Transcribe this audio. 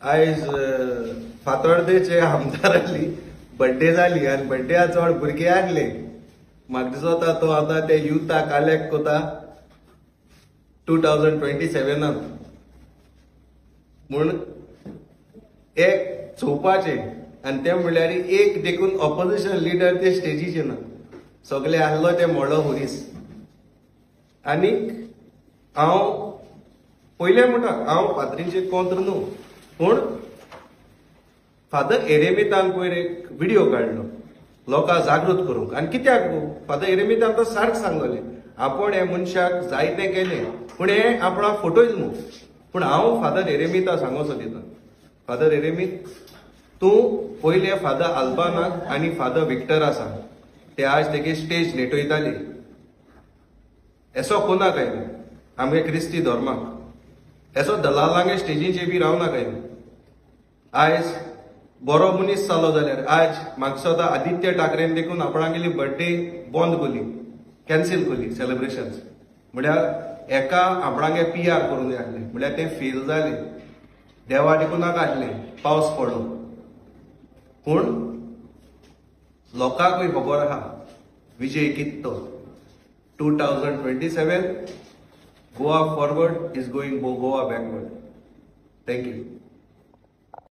आयज फातोर्डेचे आमदाराली बर्थडे जाली आणि बर्थडे चड भुरगे हाडले. म्हाका दिसता तो आता ते युथाक कलेक्ट कोता 2027 म्हूण एक चोवपाचे आणि ते म्हणल्यार एक देखून ऑपोजिशन लिडर ते स्टेजीचेर ना. सगळे आहलो ते मोडो हुरीस. आनीक हांव पयले म्हणटा हांव फातरींचे कोंत्र न्हू, पूण फादर एरेमितान पयर एक व्हिडिओ काडलो लोकांक जागृत करूंक. आनी कित्याक फादर एरेमितान तो सारक सांगलोले आपण हे मनशाक जायते केले पूण हे आपणा फोटोज न्हू. पूण हांव फादर एरेमिता सांगो सोदिता, फादर एरेमीत तूं पयले फादर आल्बानाक आनी फादर विक्टरा सांग ते आज तेगे स्टेज नेटयताले. एसो कोना काय न्ही आमगे क्रिस्ती धर्माक, एसो दलालांगे स्टेजीचेर बी रावना काय न्ही. आयज बरो मनीस जालो जाल्यार आज म्हाका सुद्दां आदित्य ठाकरेन देखून आपणागेली बर्थडे बंद केली, कॅन्सील केली सेलिब्रेशन्स. म्हळ्यार एका आपणागे PR करून हाडले म्हळ्यार ते फेल जाले. देवा देखूनाक हाडले, पावस पडलो. पूण लोकांकूय खबर आहा विजय कित्तो. 2027 Goa forward is going Goa backward. Thank you.